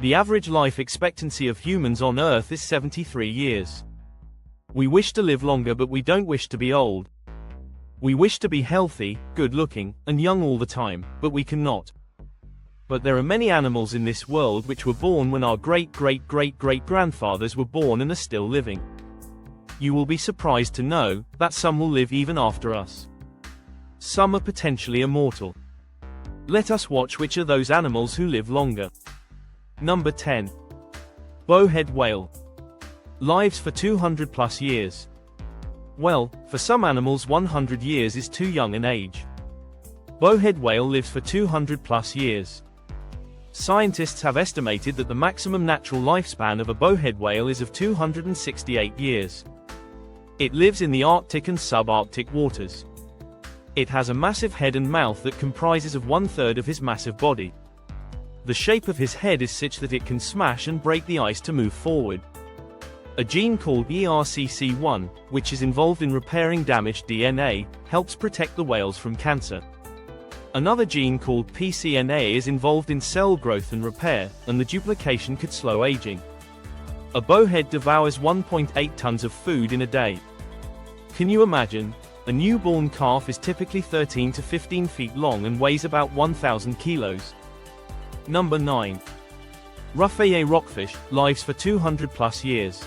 The average life expectancy of humans on Earth is 73 years. We wish to live longer, but we don't wish to be old. We wish to be healthy, good-looking, and young all the time, but we cannot. But there are many animals in this world which were born when our great-great-great-great-grandfathers were born and are still living. You will be surprised to know that some will live even after us. Some are potentially immortal. Let us watch which are those animals who live longer. Number 10. Bowhead whale. Lives for 200 plus years. Well, for some animals 100 years is too young an age. Bowhead whale lives for 200 plus years. Scientists have estimated that the maximum natural lifespan of a bowhead whale is of 268 years. It lives in the Arctic and subarctic waters. It has a massive head and mouth that comprises of 1/3 of his massive body. The shape of his head is such that it can smash and break the ice to move forward. A gene called ERCC1, which is involved in repairing damaged DNA, helps protect the whales from cancer. Another gene called PCNA is involved in cell growth and repair, and the duplication could slow aging. A bowhead devours 1.8 tons of food in a day. Can you imagine? A newborn calf is typically 13 to 15 feet long and weighs about 1,000 kilos. Number 9. Rafer Rockfish, lives for 200 plus years.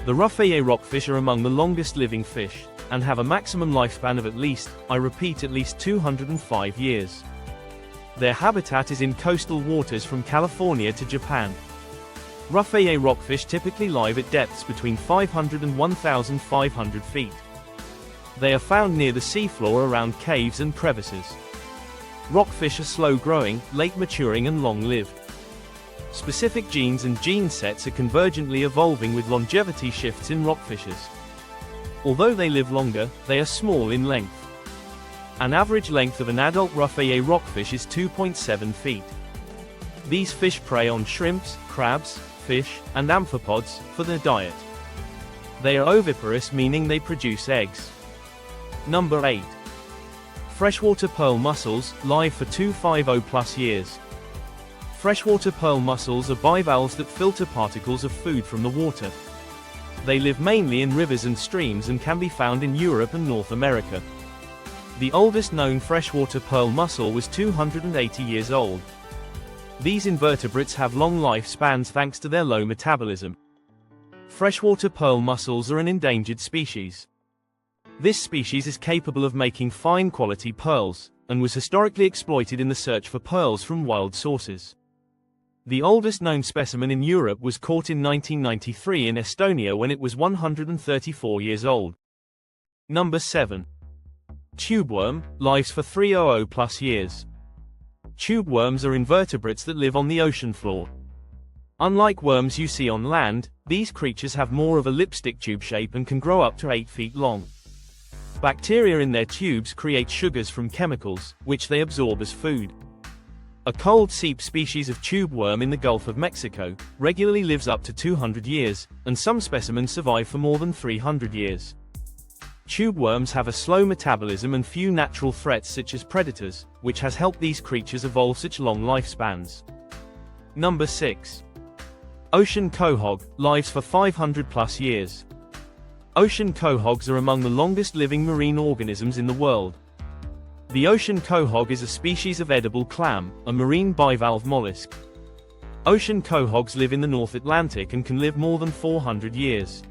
The Rafer Rockfish are among the longest living fish, and have a maximum lifespan of at least 205 years. Their habitat is in coastal waters from California to Japan. Rafer rockfish typically live at depths between 500 and 1,500 feet. They are found near the seafloor around caves and crevices. Rockfish are slow-growing, late-maturing and long-lived. Specific genes and gene sets are convergently evolving with longevity shifts in rockfishes. Although they live longer, they are small in length. An average length of an adult Rafer rockfish is 2.7 feet. These fish prey on shrimps, crabs, fish, and amphipods for their diet. They are oviparous, meaning they produce eggs. Number 8. Freshwater pearl mussels, live for 250 plus years. Freshwater pearl mussels are bivalves that filter particles of food from the water. They live mainly in rivers and streams and can be found in Europe and North America. The oldest known freshwater pearl mussel was 280 years old. These invertebrates have long lifespans thanks to their low metabolism. Freshwater pearl mussels are an endangered species. This species is capable of making fine quality pearls, and was historically exploited in the search for pearls from wild sources. The oldest known specimen in Europe was caught in 1993 in Estonia when it was 134 years old. Number 7. Tubeworm, lives for 300 plus years. Tubeworms are invertebrates that live on the ocean floor. Unlike worms you see on land, these creatures have more of a lipstick tube shape and can grow up to 8 feet long. Bacteria in their tubes create sugars from chemicals, which they absorb as food. A cold seep species of tubeworm in the Gulf of Mexico regularly lives up to 200 years, and some specimens survive for more than 300 years. Tubeworms have a slow metabolism and few natural threats such as predators, which has helped these creatures evolve such long lifespans. Number 6. Ocean quahog, lives for 500 plus years. Ocean quahogs are among the longest living marine organisms in the world. The ocean quahog is a species of edible clam, a marine bivalve mollusk. Ocean quahogs live in the North Atlantic and can live more than 400 years.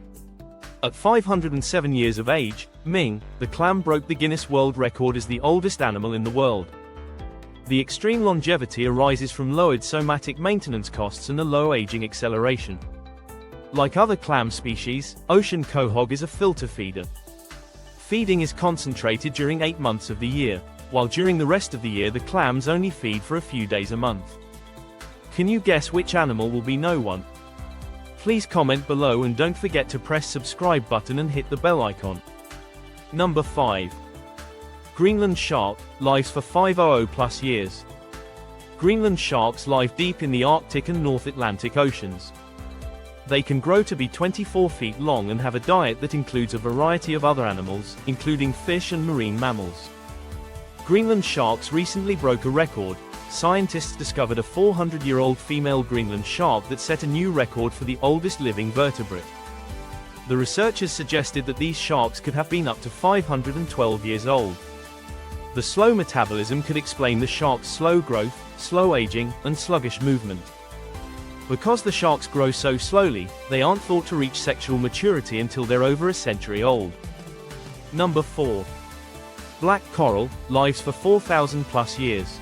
At 507 years of age, Ming, the clam broke the Guinness World Record as the oldest animal in the world. The extreme longevity arises from lowered somatic maintenance costs and a low aging acceleration. Like other clam species, ocean quahog is a filter feeder. Feeding is concentrated during 8 months of the year, while during the rest of the year the clams only feed for a few days a month. Can you guess which animal will be no one? Please comment below and don't forget to press subscribe button and hit the bell icon. Number 5. Greenland shark, lives for 500 plus years. Greenland sharks live deep in the Arctic and North Atlantic Oceans. They can grow to be 24 feet long and have a diet that includes a variety of other animals, including fish and marine mammals. Greenland sharks recently broke a record, scientists discovered a 400-year-old female Greenland shark that set a new record for the oldest living vertebrate. The researchers suggested that these sharks could have been up to 512 years old. The slow metabolism could explain the shark's slow growth, slow aging, and sluggish movement. Because the sharks grow so slowly, they aren't thought to reach sexual maturity until they're over a century old. Number 4. Black coral, lives for 4,000 plus years.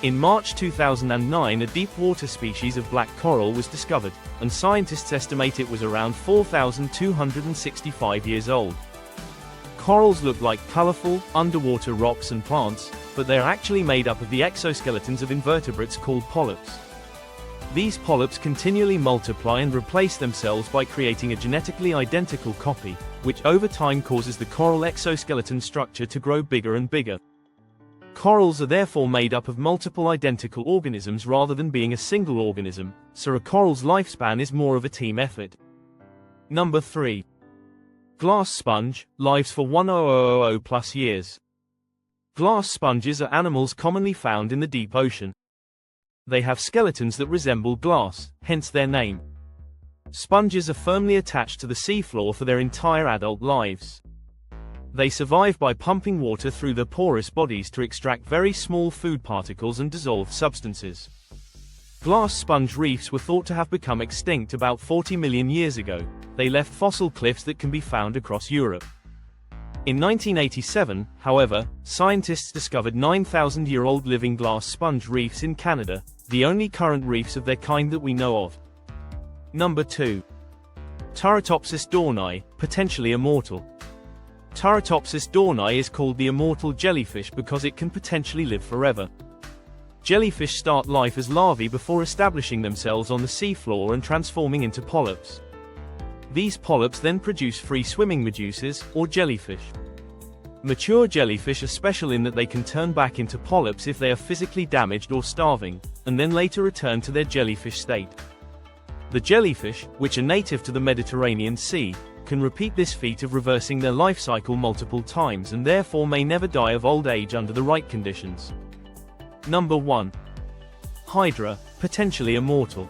In March 2009, a deep-water species of black coral was discovered, and scientists estimate it was around 4,265 years old. Corals look like colorful, underwater rocks and plants, but they are actually made up of the exoskeletons of invertebrates called polyps. These polyps continually multiply and replace themselves by creating a genetically identical copy, which over time causes the coral exoskeleton structure to grow bigger and bigger. Corals are therefore made up of multiple identical organisms rather than being a single organism, so a coral's lifespan is more of a team effort. Number 3. Glass sponge, lives for 1,000 plus years. Glass sponges are animals commonly found in the deep ocean. They have skeletons that resemble glass, hence their name. Sponges are firmly attached to the seafloor for their entire adult lives. They survive by pumping water through their porous bodies to extract very small food particles and dissolved substances. Glass sponge reefs were thought to have become extinct about 40 million years ago. They left fossil cliffs that can be found across Europe. In 1987, however, scientists discovered 9,000-year-old living glass sponge reefs in Canada, the only current reefs of their kind that we know of. Number 2. Turritopsis dohrnii, potentially immortal. Turritopsis dohrnii is called the immortal jellyfish because it can potentially live forever. Jellyfish start life as larvae before establishing themselves on the seafloor and transforming into polyps. These polyps then produce free-swimming medusas, or jellyfish. Mature jellyfish are special in that they can turn back into polyps if they are physically damaged or starving, and then later return to their jellyfish state. The jellyfish, which are native to the Mediterranean Sea, can repeat this feat of reversing their life cycle multiple times and therefore may never die of old age under the right conditions. Number 1. Hydra, potentially immortal.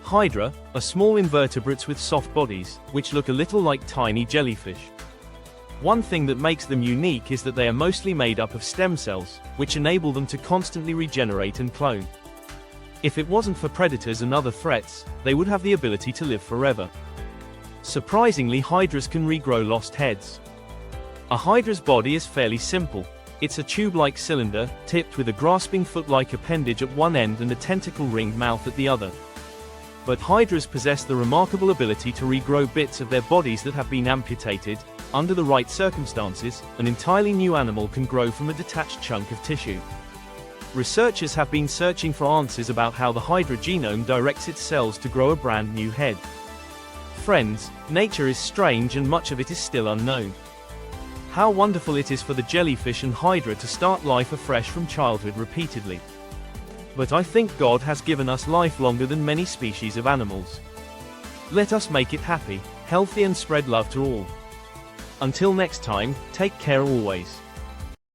Hydra are small invertebrates with soft bodies, which look a little like tiny jellyfish. One thing that makes them unique is that they are mostly made up of stem cells, which enable them to constantly regenerate and clone. If it wasn't for predators and other threats, they would have the ability to live forever. Surprisingly, hydras can regrow lost heads. A hydra's body is fairly simple. It's a tube-like cylinder, tipped with a grasping foot-like appendage at one end and a tentacle-ringed mouth at the other. But hydras possess the remarkable ability to regrow bits of their bodies that have been amputated. Under the right circumstances, an entirely new animal can grow from a detached chunk of tissue. Researchers have been searching for answers about how the hydra genome directs its cells to grow a brand new head. Friends, nature is strange and much of it is still unknown. How wonderful it is for the jellyfish and hydra to start life afresh from childhood repeatedly. But I think God has given us life longer than many species of animals. Let us make it happy, healthy and spread love to all. Until next time, take care always.